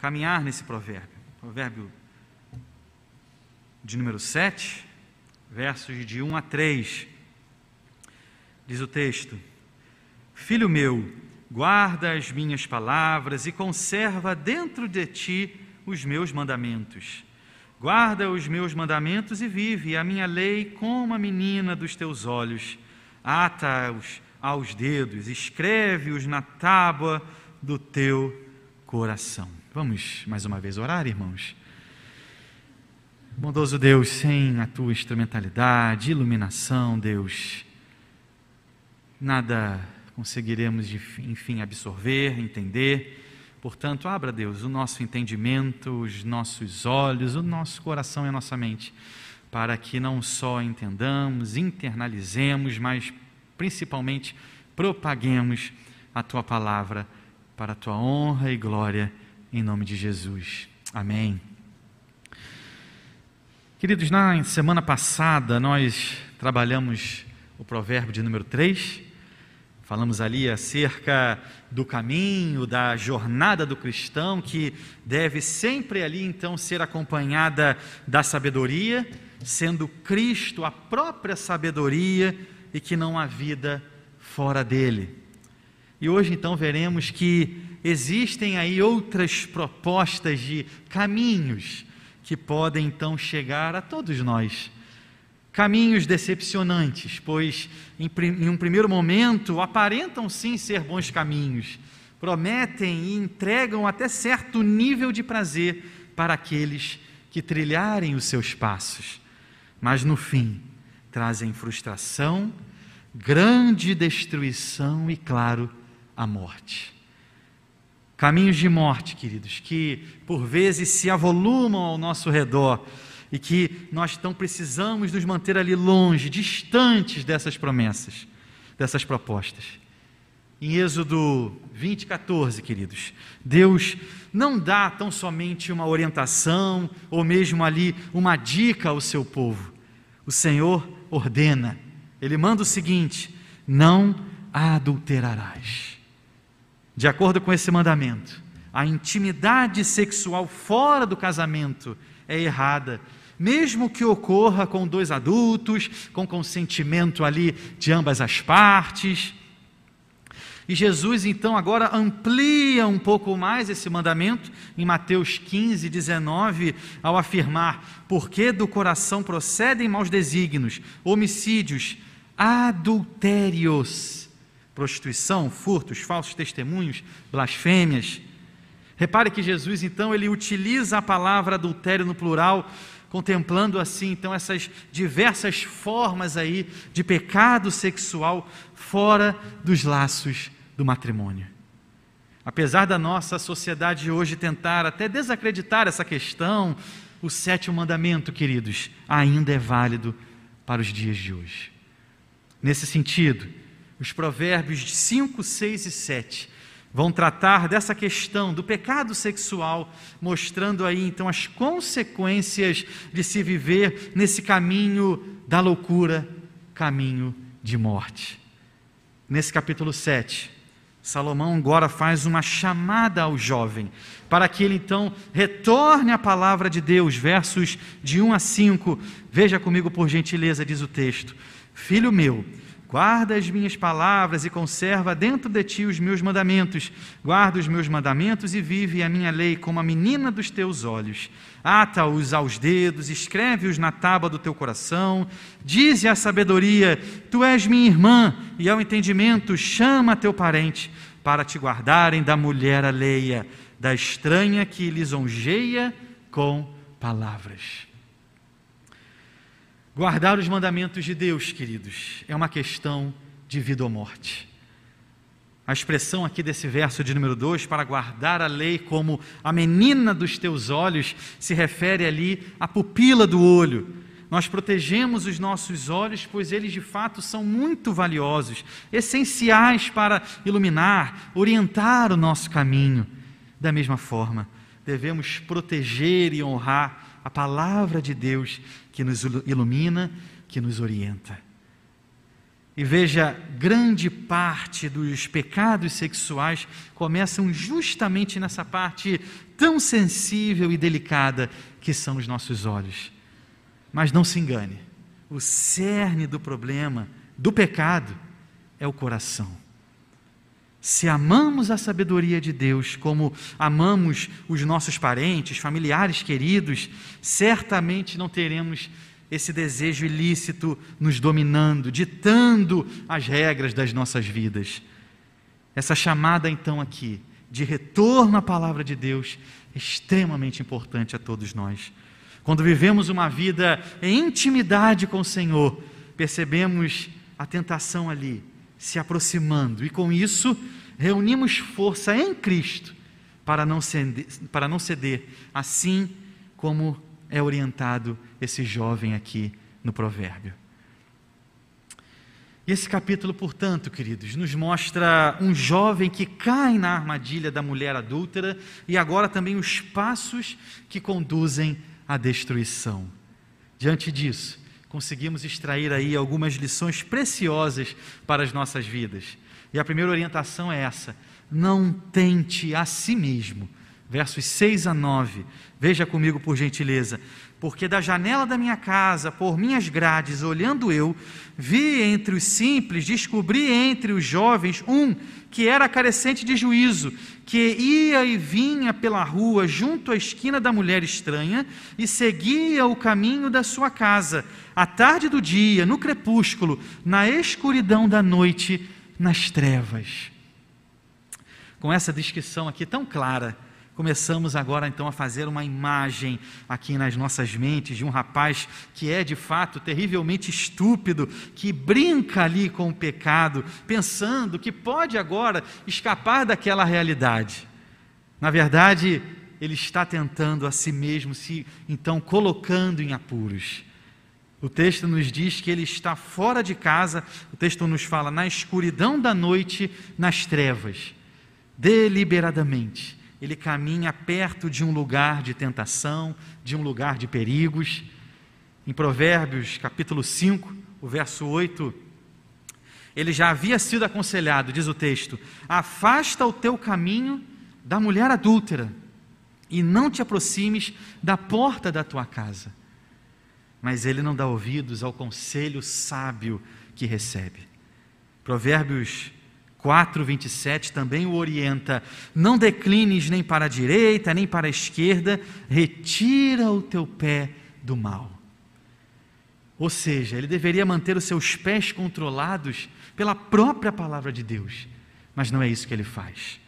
caminhar nesse provérbio. Provérbio de número 7, versos de 1 a 3. Diz o texto: Filho meu, guarda as minhas palavras e conserva dentro de ti os meus mandamentos. Guarda os meus mandamentos e vive a minha lei como a menina dos teus olhos. Ata-os aos dedos, escreve-os na tábua do teu coração. Vamos mais uma vez orar, irmãos? Bondoso Deus, sem a tua instrumentalidade, iluminação, Deus, nada conseguiremos, enfim, absorver, entender. Portanto, abra, Deus, o nosso entendimento, os nossos olhos, o nosso coração e a nossa mente, para que não só entendamos, internalizemos, mas principalmente propaguemos a tua palavra para a tua honra e glória, em nome de Jesus. Amém. Queridos, na semana passada nós trabalhamos o provérbio de número 3, falamos ali acerca do caminho, da jornada do cristão, que deve sempre ali então ser acompanhada da sabedoria, sendo Cristo a própria sabedoria e que não há vida fora dele. E hoje então veremos que existem aí outras propostas de caminhos que podem então chegar a todos nós. Caminhos decepcionantes, pois em um primeiro momento aparentam sim ser bons caminhos, prometem e entregam até certo nível de prazer para aqueles que trilharem os seus passos, mas no fim trazem frustração, grande destruição e, claro, a morte. Caminhos de morte, queridos, que por vezes se avolumam ao nosso redor e que nós então precisamos nos manter ali longe, distantes dessas promessas, dessas propostas. Em Êxodo 20:14, queridos, Deus não dá tão somente uma orientação ou mesmo ali uma dica ao seu povo. O Senhor ordena, Ele manda o seguinte: não adulterarás. De acordo com esse mandamento, a intimidade sexual fora do casamento é errada, mesmo que ocorra com dois adultos, com consentimento ali de ambas as partes. E Jesus então agora amplia um pouco mais esse mandamento em Mateus 15:19, ao afirmar: porque do coração procedem maus desígnios, homicídios, adultérios, prostituição, furtos, falsos testemunhos, blasfêmias. Repare que Jesus então ele utiliza a palavra adultério no plural, contemplando assim então essas diversas formas aí de pecado sexual fora dos laços do matrimônio. Apesar da nossa sociedade hoje tentar até desacreditar essa questão, o 7º mandamento, queridos, ainda é válido para os dias de hoje. Nesse sentido, os provérbios 5, 6 e 7 vão tratar dessa questão do pecado sexual, mostrando aí então as consequências de se viver nesse caminho da loucura, caminho de morte. Nesse capítulo 7, Salomão agora faz uma chamada ao jovem, para que ele então retorne à palavra de Deus, versos de 1 a 5, veja comigo por gentileza, diz o texto: Filho meu, guarda as minhas palavras e conserva dentro de ti os meus mandamentos. Guarda os meus mandamentos e vive a minha lei como a menina dos teus olhos. Ata-os aos dedos, escreve-os na tábua do teu coração. Dize à sabedoria: tu és minha irmã, e ao entendimento chama teu parente, para te guardarem da mulher alheia, da estranha que lisonjeia com palavras. Guardar os mandamentos de Deus, queridos, é uma questão de vida ou morte. A expressão aqui desse verso de número 2, para guardar a lei como a menina dos teus olhos, se refere ali à pupila do olho. Nós protegemos os nossos olhos, pois eles de fato são muito valiosos, essenciais para iluminar, orientar o nosso caminho. Da mesma forma, devemos proteger e honrar a palavra de Deus que nos ilumina, que nos orienta. E veja, grande parte dos pecados sexuais começam justamente nessa parte tão sensível e delicada que são os nossos olhos. Mas não se engane, o cerne do problema, do pecado, é o coração. Se amamos a sabedoria de Deus como amamos os nossos parentes, familiares queridos, certamente não teremos esse desejo ilícito nos dominando, ditando as regras das nossas vidas. Essa chamada então aqui, de retorno à palavra de Deus, é extremamente importante a todos nós. Quando vivemos uma vida em intimidade com o Senhor, percebemos a tentação ali, se aproximando, e com isso, reunimos força em Cristo, para não ceder, assim como é orientado esse jovem aqui no provérbio. E esse capítulo, portanto, queridos, nos mostra um jovem que cai na armadilha da mulher adúltera e agora também os passos que conduzem à destruição. Diante disso, conseguimos extrair aí algumas lições preciosas para as nossas vidas. E a primeira orientação é essa: não tente a si mesmo. Versos 6 a 9, veja comigo por gentileza. Porque da janela da minha casa, por minhas grades, olhando eu, vi entre os simples, descobri entre os jovens um que era carecente de juízo, que ia e vinha pela rua junto à esquina da mulher estranha e seguia o caminho da sua casa, à tarde do dia, no crepúsculo, na escuridão da noite, nas trevas. Com essa descrição aqui tão clara, começamos agora então a fazer uma imagem aqui nas nossas mentes de um rapaz que é de fato terrivelmente estúpido, que brinca ali com o pecado, pensando que pode agora escapar daquela realidade. Na verdade, ele está tentando a si mesmo, se então colocando em apuros. O texto nos diz que ele está fora de casa, o texto nos fala na escuridão da noite, nas trevas, deliberadamente. Ele caminha perto de um lugar de tentação, de um lugar de perigos. Em Provérbios, capítulo 5, o verso 8, ele já havia sido aconselhado, diz o texto: afasta o teu caminho da mulher adúltera e não te aproximes da porta da tua casa. Mas ele não dá ouvidos ao conselho sábio que recebe. Provérbios 4:27 também o orienta: não declines nem para a direita, nem para a esquerda, retira o teu pé do mal. Ou seja, ele deveria manter os seus pés controlados pela própria palavra de Deus, mas não é isso que ele faz.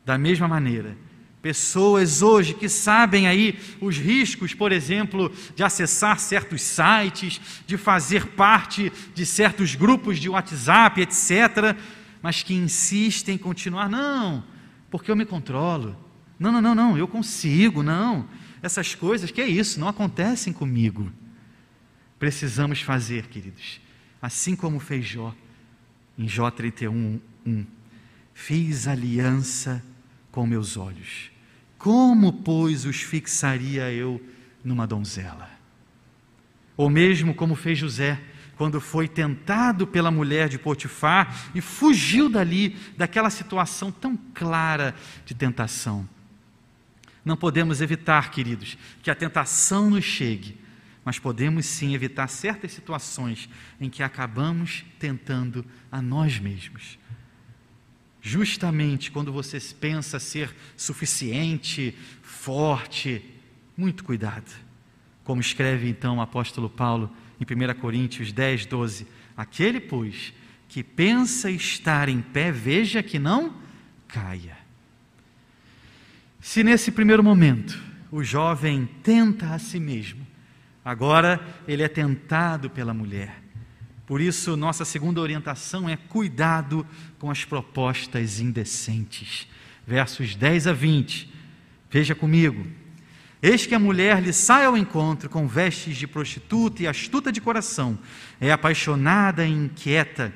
Da mesma maneira, pessoas hoje que sabem aí os riscos, por exemplo, de acessar certos sites, de fazer parte de certos grupos de WhatsApp, etc., mas que insistem em continuar, não, porque eu me controlo, não, eu consigo, não, essas coisas, que é isso, não acontecem comigo. Precisamos fazer, queridos, assim como fez Jó, em Jó 31:1, fiz aliança com meus olhos, como, pois, os fixaria eu numa donzela? Ou mesmo como fez José, quando foi tentado pela mulher de Potifar e fugiu dali, daquela situação tão clara de tentação. Não podemos evitar, queridos, que a tentação nos chegue, mas podemos sim evitar certas situações em que acabamos tentando a nós mesmos. Justamente quando você pensa ser suficiente, forte, muito cuidado. Como escreve então o apóstolo Paulo em 1 Coríntios 10:12, aquele, pois, que pensa estar em pé, veja que não caia. Se nesse primeiro momento o jovem tenta a si mesmo, agora ele é tentado pela mulher. Por isso, nossa segunda orientação é cuidado com as propostas indecentes. Versos 10 a 20, veja comigo. Eis que a mulher lhe sai ao encontro com vestes de prostituta e astuta de coração, é apaixonada e inquieta,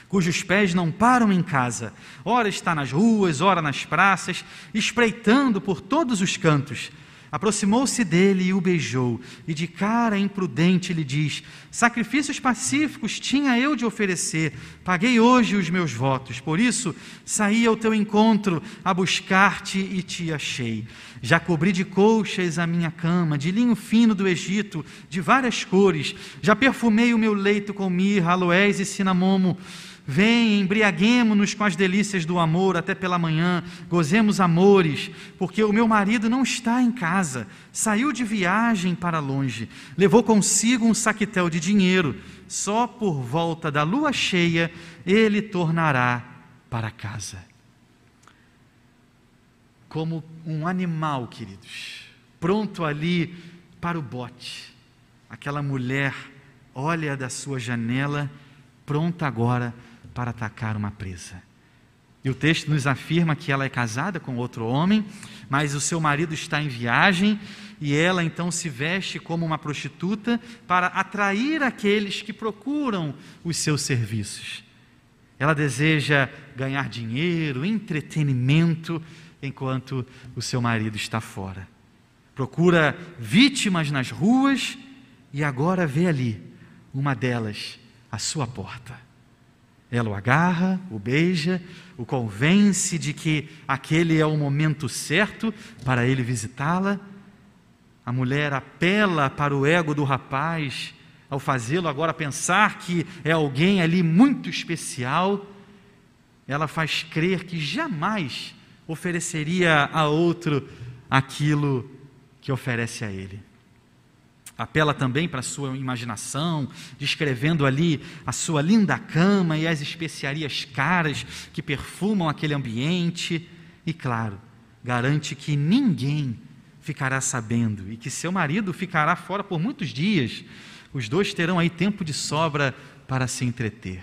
cujos pés não param em casa, ora está nas ruas, ora nas praças, espreitando por todos os cantos. Aproximou-se dele e o beijou, e de cara imprudente lhe diz: sacrifícios pacíficos tinha eu de oferecer, paguei hoje os meus votos, por isso saí ao teu encontro a buscar-te e te achei. Já cobri de colchas a minha cama, de linho fino do Egito, de várias cores, já perfumei o meu leito com mirra, aloés e cinamomo. Vem, embriaguemo-nos com as delícias do amor até pela manhã, gozemos amores, porque o meu marido não está em casa, saiu de viagem para longe, levou consigo um saquetel de dinheiro, só por volta da lua cheia ele tornará para casa. Como um animal, queridos, pronto ali para o bote, aquela mulher olha da sua janela, pronta agora para atacar uma presa. E o texto nos afirma que ela é casada com outro homem, mas o seu marido está em viagem e ela então se veste como uma prostituta para atrair aqueles que procuram os seus serviços. Ela deseja ganhar dinheiro, entretenimento, enquanto o seu marido está fora. Procura vítimas nas ruas e agora vê ali uma delas à sua porta. Ela o agarra, o beija, o convence de que aquele é o momento certo para ele visitá-la. A mulher apela para o ego do rapaz, ao fazê-lo agora pensar que é alguém ali muito especial. Ela faz crer que jamais ofereceria a outro aquilo que oferece a ele. Apela também para a sua imaginação, descrevendo ali a sua linda cama e as especiarias caras que perfumam aquele ambiente. E claro, garante que ninguém ficará sabendo e que seu marido ficará fora por muitos dias. Os dois terão aí tempo de sobra para se entreter.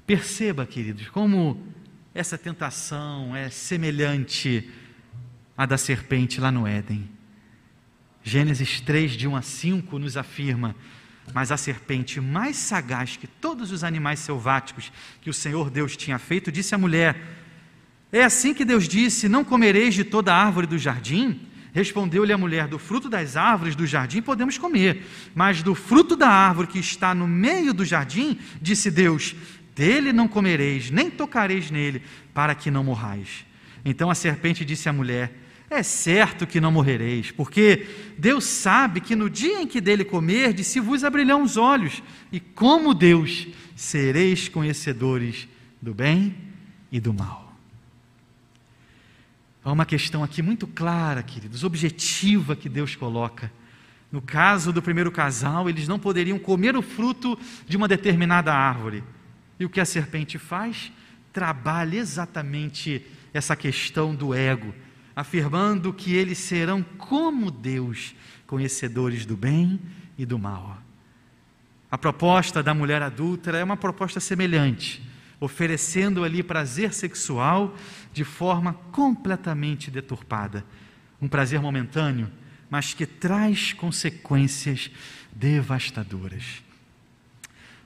Perceba, queridos, como essa tentação é semelhante à da serpente lá no Éden. Gênesis 3, de 1 a 5, nos afirma: mas a serpente, mais sagaz que todos os animais selváticos que o Senhor Deus tinha feito, disse à mulher: é assim que Deus disse, não comereis de toda a árvore do jardim? Respondeu-lhe a mulher: do fruto das árvores do jardim podemos comer, mas do fruto da árvore que está no meio do jardim, disse Deus, dele não comereis, nem tocareis nele, para que não morrais. Então a serpente disse à mulher: é certo que não morrereis, porque Deus sabe que no dia em que dele comerdes, se vos abrirão os olhos, e como Deus, sereis conhecedores do bem e do mal. Há uma questão aqui muito clara, queridos, objetiva que Deus coloca. No caso do primeiro casal, eles não poderiam comer o fruto de uma determinada árvore. E o que a serpente faz? Trabalha exatamente essa questão do ego, afirmando que eles serão como Deus, conhecedores do bem e do mal. A proposta da mulher adúltera é uma proposta semelhante, oferecendo ali prazer sexual de forma completamente deturpada. Um prazer momentâneo, mas que traz consequências devastadoras.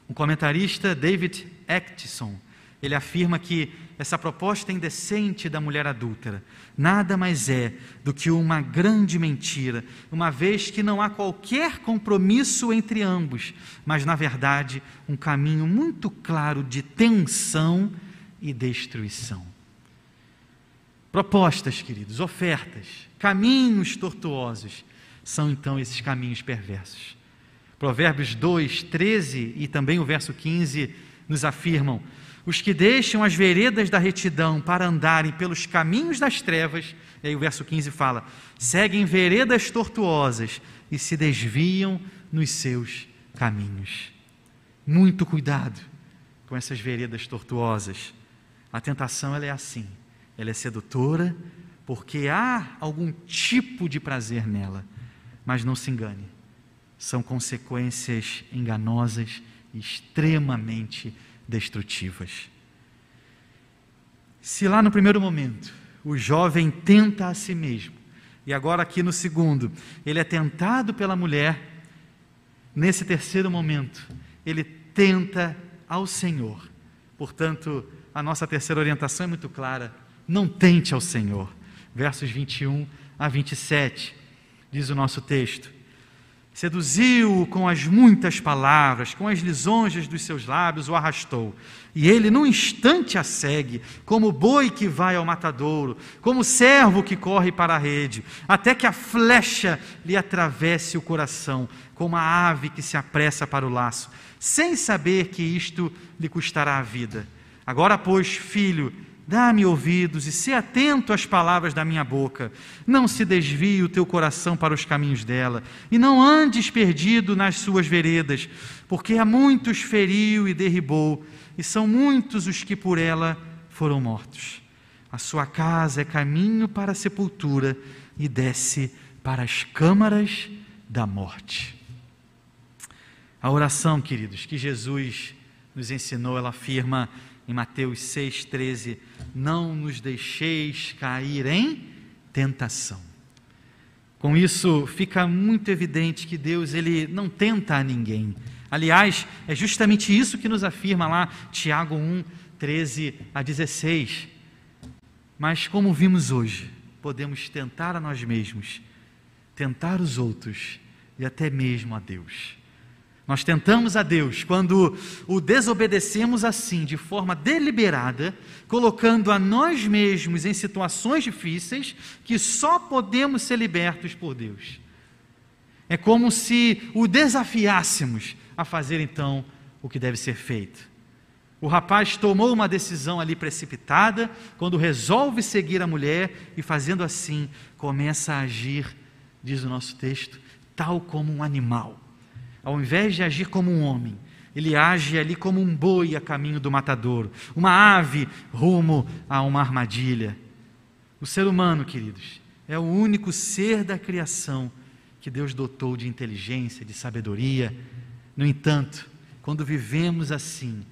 Um comentarista, David Atkinson, ele afirma que essa proposta indecente da mulher adúltera nada mais é do que uma grande mentira, uma vez que não há qualquer compromisso entre ambos, mas na verdade um caminho muito claro de tensão e destruição. Propostas, queridos, ofertas, caminhos tortuosos, são então esses caminhos perversos. Provérbios 2, 13 e também o verso 15 nos afirmam: os que deixam as veredas da retidão para andarem pelos caminhos das trevas, e aí o verso 15 fala, seguem veredas tortuosas e se desviam nos seus caminhos. Muito cuidado com essas veredas tortuosas. A tentação, ela é assim, ela é sedutora, porque há algum tipo de prazer nela, mas não se engane, são consequências enganosas e extremamente destrutivas. Se lá no primeiro momento o jovem tenta a si mesmo, e agora aqui no segundo ele é tentado pela mulher, nesse terceiro momento ele tenta ao Senhor. Portanto, a nossa terceira orientação é muito clara: não tente ao Senhor. Versos 21 a 27, diz o nosso texto: seduziu-o com as muitas palavras, com as lisonjas dos seus lábios o arrastou, e ele num instante a segue, como boi que vai ao matadouro, como servo que corre para a rede, até que a flecha lhe atravesse o coração, como a ave que se apressa para o laço, sem saber que isto lhe custará a vida. Agora, pois, filho, dá-me ouvidos e sê atento às palavras da minha boca. Não se desvie o teu coração para os caminhos dela, e não andes perdido nas suas veredas, porque a muitos feriu e derribou, e são muitos os que por ela foram mortos. A sua casa é caminho para a sepultura, e desce para as câmaras da morte. A oração, queridos, que Jesus nos ensinou, ela afirma em Mateus 6,13, não nos deixeis cair em tentação. Com isso, fica muito evidente que Deus, ele não tenta a ninguém. Aliás, é justamente isso que nos afirma lá Tiago 1, 13 a 16. Mas como vimos hoje, podemos tentar a nós mesmos, tentar os outros e até mesmo a Deus. Nós tentamos a Deus quando o desobedecemos assim, de forma deliberada, colocando a nós mesmos em situações difíceis que só podemos ser libertos por Deus. É como se o desafiássemos a fazer então o que deve ser feito. O rapaz tomou uma decisão ali precipitada, quando resolve seguir a mulher e fazendo assim, começa a agir, diz o nosso texto, tal como um animal. Ao invés de agir como um homem, ele age ali como um boi a caminho do matadouro, uma ave rumo a uma armadilha. O ser humano, queridos, é o único ser da criação que Deus dotou de inteligência, de sabedoria. No entanto, quando vivemos assim,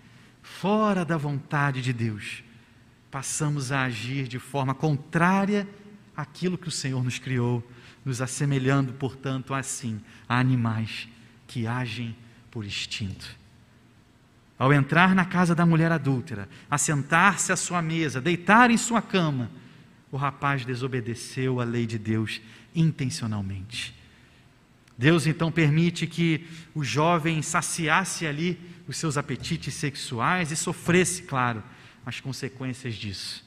fora da vontade de Deus, passamos a agir de forma contrária àquilo que o Senhor nos criou, nos assemelhando, portanto, assim, a animais que agem por instinto. Ao entrar na casa da mulher adúltera, assentar-se à sua mesa, deitar em sua cama, o rapaz desobedeceu a lei de Deus intencionalmente. Deus então permite que o jovem saciasse ali os seus apetites sexuais e sofresse, claro, as consequências disso.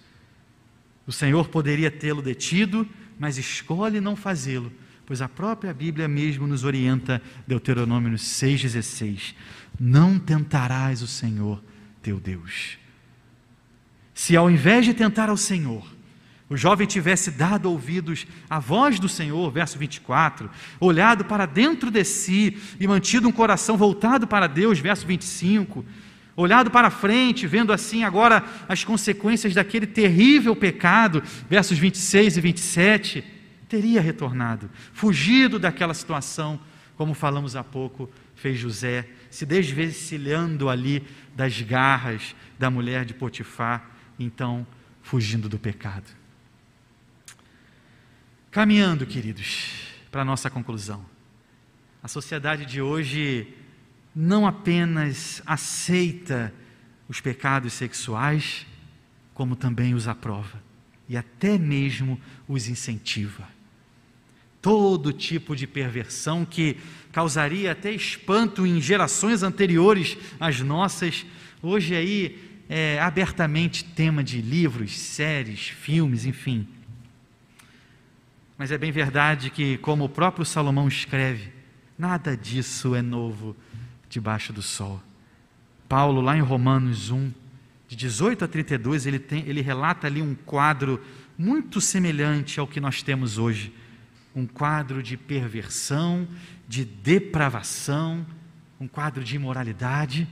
O Senhor poderia tê-lo detido, mas escolhe não fazê-lo, pois a própria Bíblia mesmo nos orienta, Deuteronômio 6,16, não tentarás o Senhor teu Deus. Se ao invés de tentar ao Senhor, o jovem tivesse dado ouvidos à voz do Senhor, verso 24, olhado para dentro de si e mantido um coração voltado para Deus, verso 25, olhado para frente, vendo assim agora as consequências daquele terrível pecado, versos 26 e 27, teria retornado, fugido daquela situação, como falamos há pouco, fez José, se desvencilhando ali das garras da mulher de Potifar, então fugindo do pecado. Caminhando, queridos, para a nossa conclusão. A sociedade de hoje não apenas aceita os pecados sexuais, como também os aprova e até mesmo os incentiva. Todo tipo de perversão que causaria até espanto em gerações anteriores às nossas, hoje aí é abertamente tema de livros, séries, filmes, enfim. Mas é bem verdade que, como o próprio Salomão escreve, nada disso é novo debaixo do sol. Paulo, lá em Romanos 1, de 18 a 32, ele relata ali um quadro muito semelhante ao que nós temos hoje. Um quadro de perversão, de depravação, um quadro de imoralidade.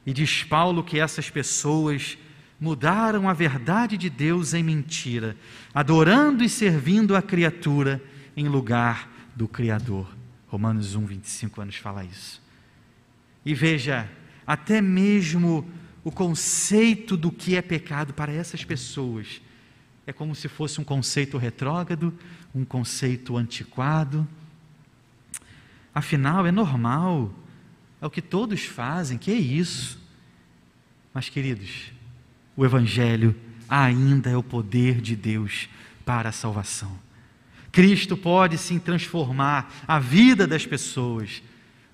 E diz Paulo que essas pessoas mudaram a verdade de Deus em mentira, adorando e servindo a criatura em lugar do Criador. Romanos 1, 25 nos fala isso. E veja, até mesmo o conceito do que é pecado para essas pessoas é como se fosse um conceito retrógrado, um conceito antiquado. Afinal, é normal, é o que todos fazem, que é isso? Mas, queridos, o Evangelho ainda é o poder de Deus para a salvação. Cristo pode sim transformar a vida das pessoas.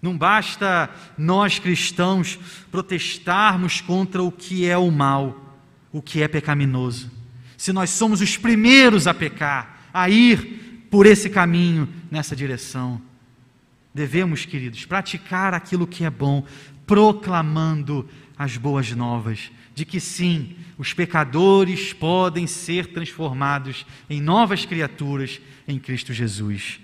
Não basta nós cristãos protestarmos contra o que é o mal, o que é pecaminoso. Se nós somos os primeiros a pecar, a ir por esse caminho, nessa direção, devemos, queridos, praticar aquilo que é bom, proclamando as boas novas, de que sim, os pecadores podem ser transformados em novas criaturas em Cristo Jesus.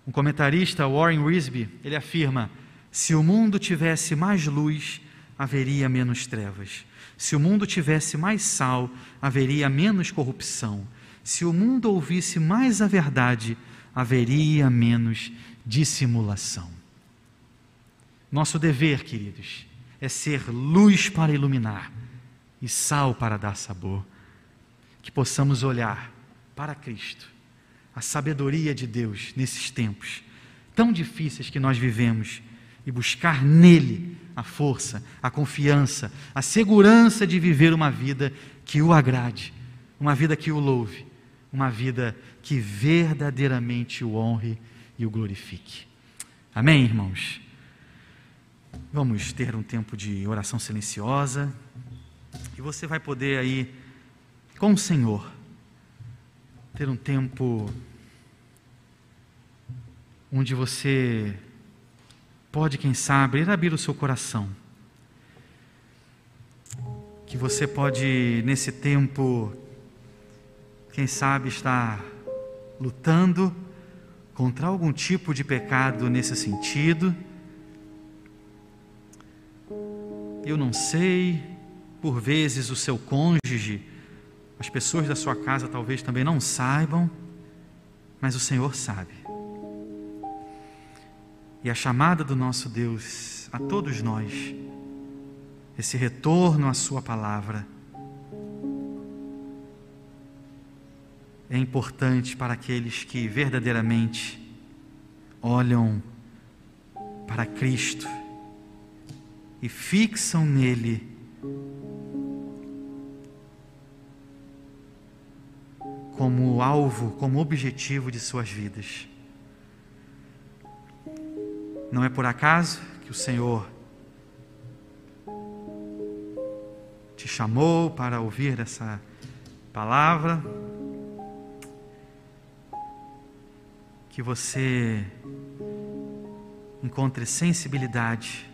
Um comentarista, Warren Wiersbe, ele afirma: se o mundo tivesse mais luz, haveria menos trevas. Se o mundo tivesse mais sal, haveria menos corrupção. Se o mundo ouvisse mais a verdade, haveria menos dissimulação. Nosso dever, queridos, é ser luz para iluminar e sal para dar sabor. Que possamos olhar para Cristo, a sabedoria de Deus nesses tempos tão difíceis que nós vivemos, e buscar nele a força, a confiança, a segurança de viver uma vida que o agrade, uma vida que o louve, uma vida que verdadeiramente o honre e o glorifique. Amém, irmãos? Vamos ter um tempo de oração silenciosa, e você vai poder aí, com o Senhor, ter um tempo onde você pode, quem sabe, abrir o seu coração. Que você pode, nesse tempo, quem sabe, estar lutando contra algum tipo de pecado nesse sentido. Eu não sei, por vezes o seu cônjuge, as pessoas da sua casa talvez também não saibam, mas o Senhor sabe. E a chamada do nosso Deus a todos nós, esse retorno à sua palavra, é importante para aqueles que verdadeiramente olham para Cristo e fixam nele como alvo, como objetivo de suas vidas. Não é por acaso que o Senhor te chamou para ouvir essa palavra, que você encontre sensibilidade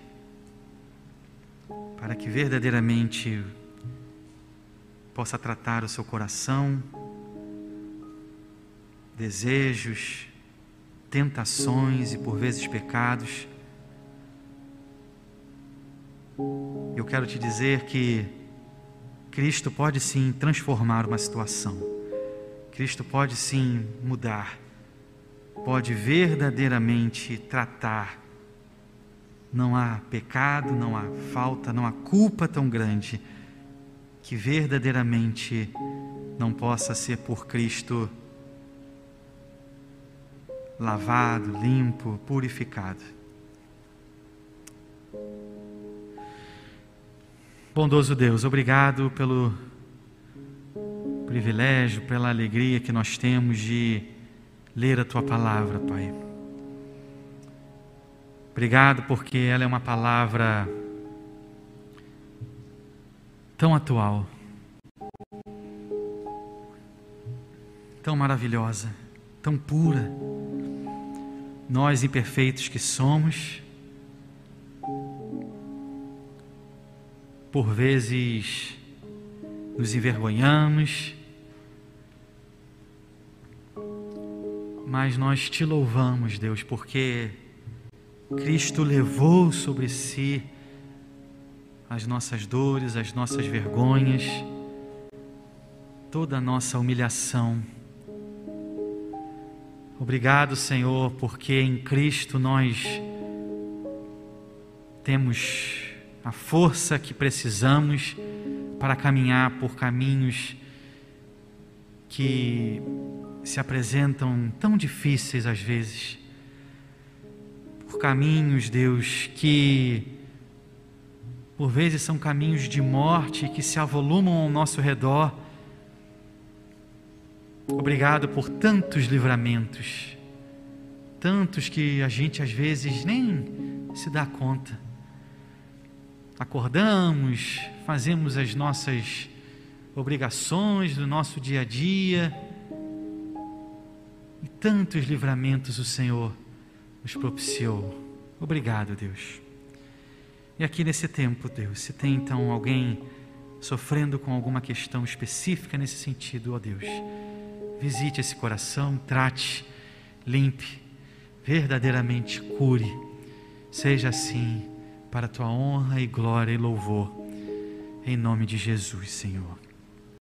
para que verdadeiramente possa tratar o seu coração, desejos, tentações e por vezes pecados. Eu quero te dizer que Cristo pode sim transformar uma situação. Cristo pode sim mudar, pode verdadeiramente tratar. Não há pecado, não há falta, não há culpa tão grande que verdadeiramente não possa ser por Cristo lavado, limpo, purificado. Bondoso Deus, obrigado pelo privilégio, pela alegria que nós temos de ler a Tua palavra, Pai. Obrigado porque ela é uma palavra tão atual, tão maravilhosa, tão pura. Nós, imperfeitos que somos, por vezes nos envergonhamos, mas nós te louvamos, Deus, porque Cristo levou sobre si as nossas dores, as nossas vergonhas, toda a nossa humilhação. Obrigado, Senhor, porque em Cristo nós temos a força que precisamos para caminhar por caminhos que se apresentam tão difíceis às vezes, por caminhos, Deus, que por vezes são caminhos de morte que se avolumam ao nosso redor, Obrigado por tantos livramentos, tantos que a gente às vezes nem se dá conta. Acordamos, fazemos as nossas obrigações do nosso dia a dia, e tantos livramentos o Senhor nos propiciou. Obrigado, Deus. E aqui nesse tempo, Deus, se tem então alguém sofrendo com alguma questão específica nesse sentido, ó Deus, visite esse coração, trate, limpe, verdadeiramente cure. Seja assim, para a tua honra e glória e louvor, em nome de Jesus, Senhor.